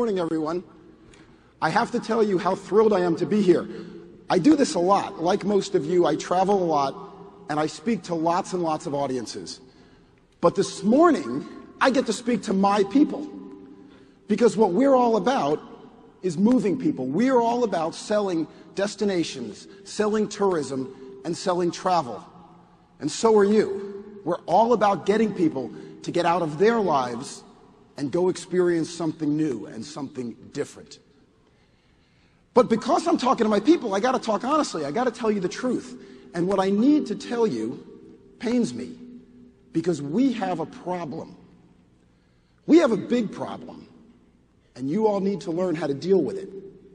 morning, everyone. I have to tell you how thrilled I am to be here. I do this a lot. Like most of you, I travel a lot, and I speak to lots and lots of audiences. But this morning, I get to speak to my people. Because what we're all about is moving people. We're all about selling destinations, selling tourism, and selling travel. And so are you. We're all about getting people to get out of their lives and go experience something new and something different. But because I'm talking to my people, I got to talk honestly. I got to tell you the truth. And what I need to tell you pains me, because we have a problem. We have a big problem, and you all need to learn how to deal with it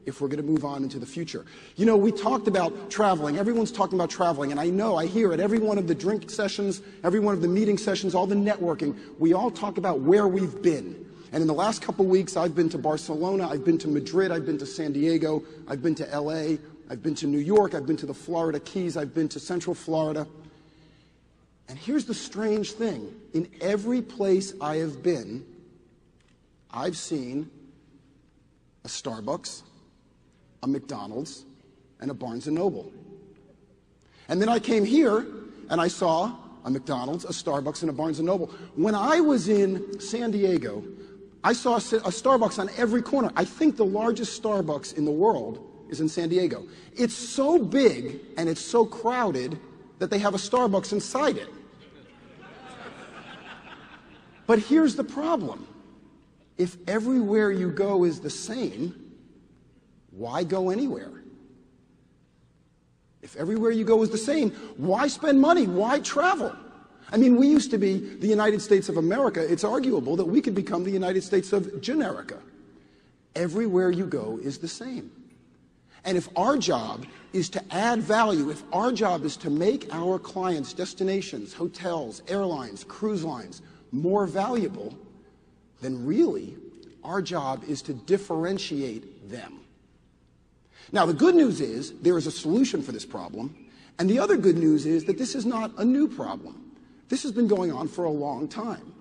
if we're going to move on into the future. You know, we talked about traveling. Everyone's talking about traveling, and I hear at every one of the drink sessions, every one of the meeting sessions, all the networking, we all talk about where we've been. And in the last couple weeks, I've been to Barcelona, I've been to Madrid, I've been to San Diego, I've been to LA, I've been to New York, I've been to the Florida Keys, I've been to Central Florida. And here's the strange thing. In every place I have been, I've seen a Starbucks, a McDonald's, and a Barnes & Noble. And then I came here, and I saw a McDonald's, a Starbucks, and a Barnes & Noble. When I was in San Diego, I saw a Starbucks on every corner. I think the largest Starbucks in the world is in San Diego. It's so big, and it's so crowded, that they have a Starbucks inside it. But here's the problem. If everywhere you go is the same, why go anywhere? If everywhere you go is the same, why spend money? Why travel? I mean, we used to be the United States of America. It's arguable that we could become the United States of Generica. Everywhere you go is the same. And if our job is to add value, if our job is to make our clients' destinations, hotels, airlines, cruise lines more valuable, then really our job is to differentiate them. Now, the good news is there is a solution for this problem, and the other good news is that this is not a new problem. This has been going on for a long time.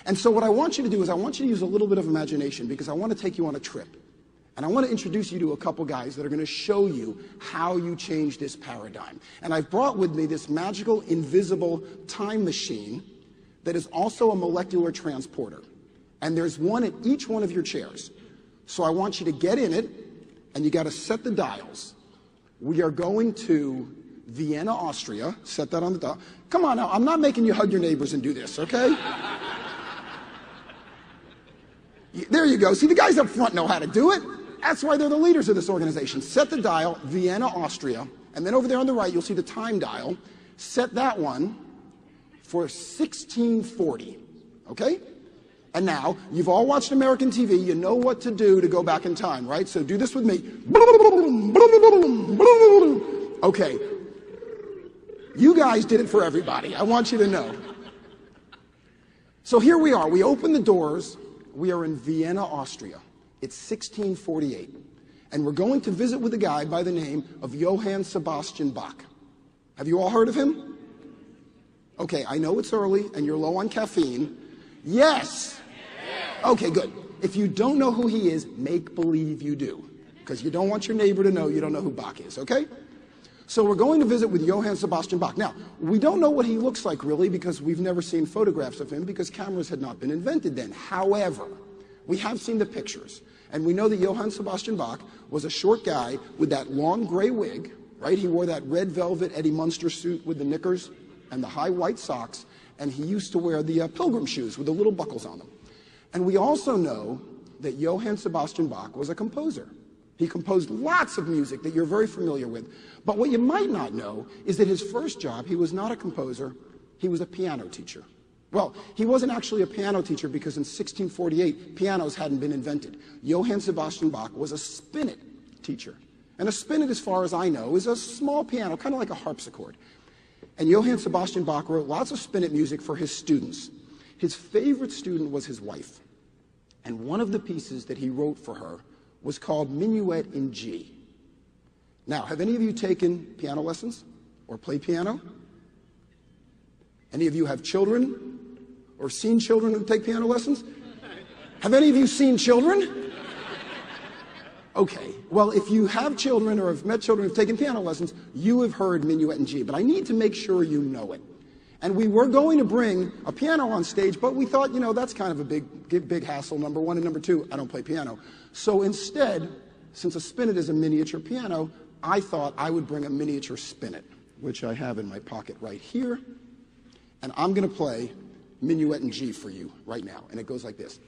And so what I want you to do is I want you to use a little bit of imagination, because I want to take you on a trip. And I want to introduce you to a couple guys that are going to show you how you change this paradigm. And I've brought with me this magical, invisible time machine that is also a molecular transporter. And there's one in each one of your chairs. So I want you to get in it, and you got to set the dials. We are going to Vienna, Austria. Set that on the dial. Come on now, I'm not making you hug your neighbors and do this, okay? There you go. See, the guys up front know how to do it. That's why they're the leaders of this organization. Set the dial, Vienna, Austria, and then over there on the right, you'll see the time dial. Set that one for 1640, okay? And now, you've all watched American TV. You know what to do to go back in time, right? So do this with me. Okay. You guys did it for everybody. I want you to know. So here we are. We open the doors. We are in Vienna, Austria. It's 1648. And we're going to visit with a guy by the name of Johann Sebastian Bach. Have you all heard of him? Okay, I know it's early and you're low on caffeine. Yes! Okay, good. If you don't know who he is, make believe you do, because you don't want your neighbor to know you don't know who Bach is, okay? So we're going to visit with Johann Sebastian Bach. Now, we don't know what he looks like really, because we've never seen photographs of him, because cameras had not been invented then. However, we have seen the pictures, and we know that Johann Sebastian Bach was a short guy with that long gray wig, right? He wore that red velvet Eddie Munster suit with the knickers and the high white socks, and he used to wear the pilgrim shoes with the little buckles on them. And we also know that Johann Sebastian Bach was a composer. He composed lots of music that you're very familiar with. But what you might not know is that his first job, he was not a composer, he was a piano teacher. Well, he wasn't actually a piano teacher, because in 1648, pianos hadn't been invented. Johann Sebastian Bach was a spinet teacher. And a spinet, as far as I know, is a small piano, kind of like a harpsichord. And Johann Sebastian Bach wrote lots of spinet music for his students. His favorite student was his wife. And one of the pieces that he wrote for her was called Minuet in G. Now, have any of you taken piano lessons or play piano? Any of you have children or seen children who take piano lessons? Have any of you seen children? Okay, well, if you have children or have met children who've taken piano lessons, you have heard Minuet in G, but I need to make sure you know it. And we were going to bring a piano on stage, but we thought, that's kind of a big hassle, number one, and number two, I don't play piano. So instead, since a spinet is a miniature piano, I thought I would bring a miniature spinet, which I have in my pocket right here. And I'm going to play Minuet in G for you right now, and it goes like this.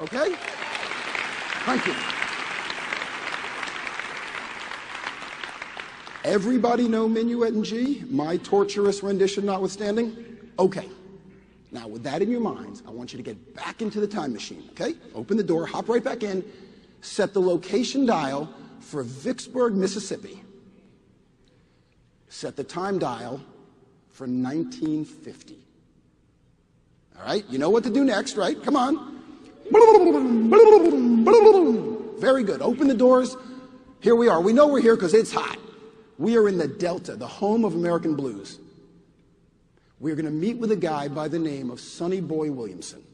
Okay? Thank you. Everybody know Minuet in G? My torturous rendition notwithstanding? Okay. Now, with that in your minds, I want you to get back into the time machine, okay? Open the door, hop right back in, set the location dial for Vicksburg, Mississippi. Set the time dial for 1950. All right? You know what to do next, right? Come on. Very good. Open the doors. Here we are. We know we're here because it's hot. We are in the Delta, the home of American blues. We're going to meet with a guy by the name of Sonny Boy Williamson.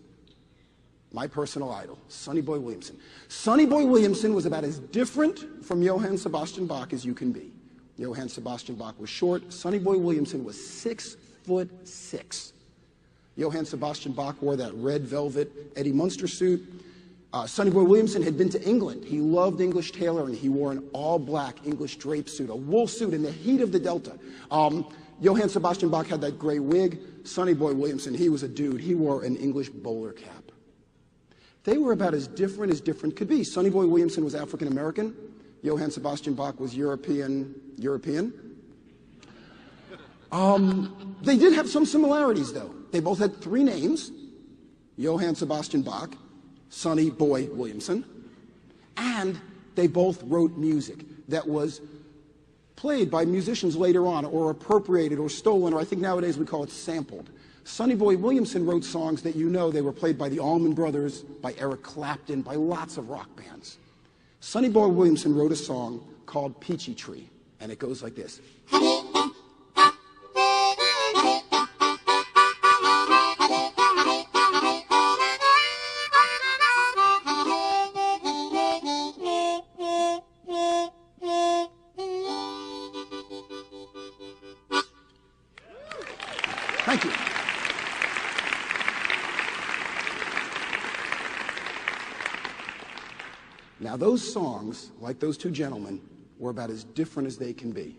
My personal idol, Sonny Boy Williamson. Sonny Boy Williamson was about as different from Johann Sebastian Bach as you can be. Johann Sebastian Bach was short. Sonny Boy Williamson was 6'6". Johann Sebastian Bach wore that red velvet Eddie Munster suit. Sonny Boy Williamson had been to England. He loved English tailoring. He wore an all-black English drape suit, a wool suit in the heat of the Delta. Johann Sebastian Bach had that gray wig. Sonny Boy Williamson, he was a dude. He wore an English bowler cap. They were about as different could be. Sonny Boy Williamson was African-American. Johann Sebastian Bach was European. They did have some similarities, though. They both had three names, Johann Sebastian Bach, Sonny Boy Williamson, and they both wrote music that was played by musicians later on, or appropriated, or stolen, or I think nowadays we call it sampled. Sonny Boy Williamson wrote songs that they were played by the Allman Brothers, by Eric Clapton, by lots of rock bands. Sonny Boy Williamson wrote a song called Peachy Tree, and it goes like this. Thank you. Now, those songs, like those two gentlemen, were about as different as they can be.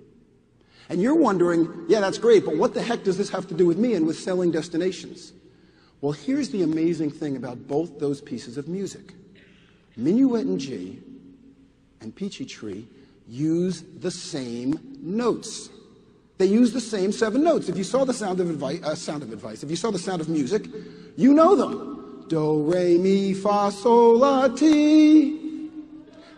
And you're wondering, yeah, that's great, but what the heck does this have to do with me and with selling destinations? Well, here's the amazing thing about both those pieces of music. Minuet in G and Peachy Tree use the same notes. They use the same 7 notes. If you saw the Sound of Advice, if you saw the Sound of Music, you know them. Do, re, mi, fa, sol, la, ti.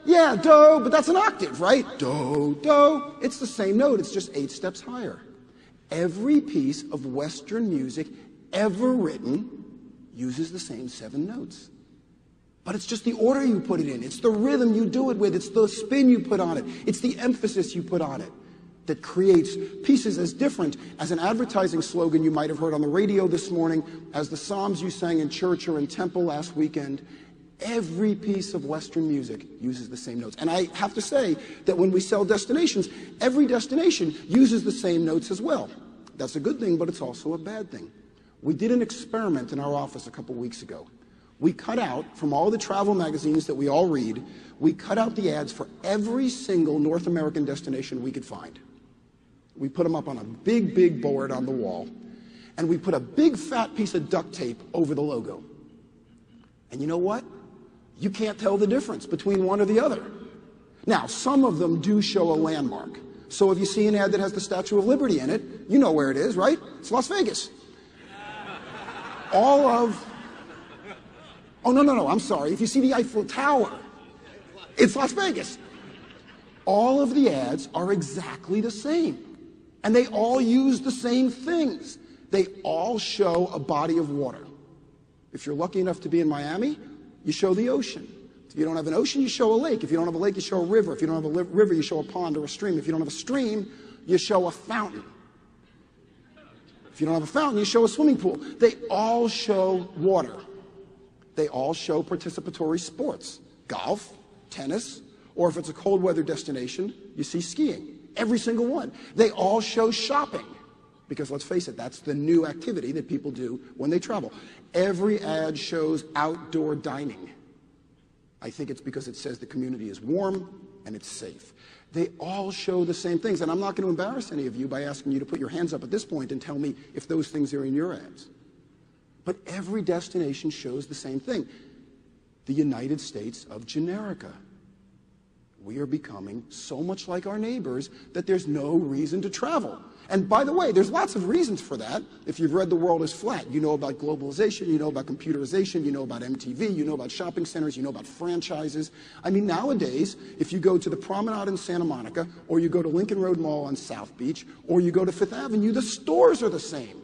Yeah, do, but that's an octave, right? Do, do. It's the same note. It's just 8 steps higher. Every piece of Western music ever written uses the same 7 notes. But it's just the order you put it in. It's the rhythm you do it with. It's the spin you put on it. It's the emphasis you put on it that creates pieces as different as an advertising slogan you might have heard on the radio this morning, as the psalms you sang in church or in temple last weekend. Every piece of Western music uses the same notes. And I have to say that when we sell destinations, every destination uses the same notes as well. That's a good thing, but it's also a bad thing. We did an experiment in our office a couple weeks ago. We cut out, from all the travel magazines that we all read, we cut out the ads for every single North American destination we could find. We put them up on a big, big board on the wall, and we put a big fat piece of duct tape over the logo. And you know what? You can't tell the difference between one or the other. Now, some of them do show a landmark. So if you see an ad that has the Statue of Liberty in it, you know where it is, right? It's Las Vegas. Oh, no, I'm sorry. If you see the Eiffel Tower, it's Las Vegas. All of the ads are exactly the same. And they all use the same things. They all show a body of water. If you're lucky enough to be in Miami, you show the ocean. If you don't have an ocean, you show a lake. If you don't have a lake, you show a river. If you don't have a river, you show a pond or a stream. If you don't have a stream, you show a fountain. If you don't have a fountain, you show a swimming pool. They all show water. They all show participatory sports. Golf, tennis, or if it's a cold weather destination, you see skiing. Every single one. They all show shopping. Because let's face it, that's the new activity that people do when they travel. Every ad shows outdoor dining. I think it's because it says the community is warm and it's safe. They all show the same things. And I'm not going to embarrass any of you by asking you to put your hands up at this point and tell me if those things are in your ads. But every destination shows the same thing. The United States of Generica. We are becoming so much like our neighbors that there's no reason to travel. And by the way, there's lots of reasons for that. If you've read The World is Flat, you know about globalization, you know about computerization, you know about MTV, you know about shopping centers, you know about franchises. I mean, nowadays, if you go to the Promenade in Santa Monica, or you go to Lincoln Road Mall on South Beach, or you go to Fifth Avenue, the stores are the same.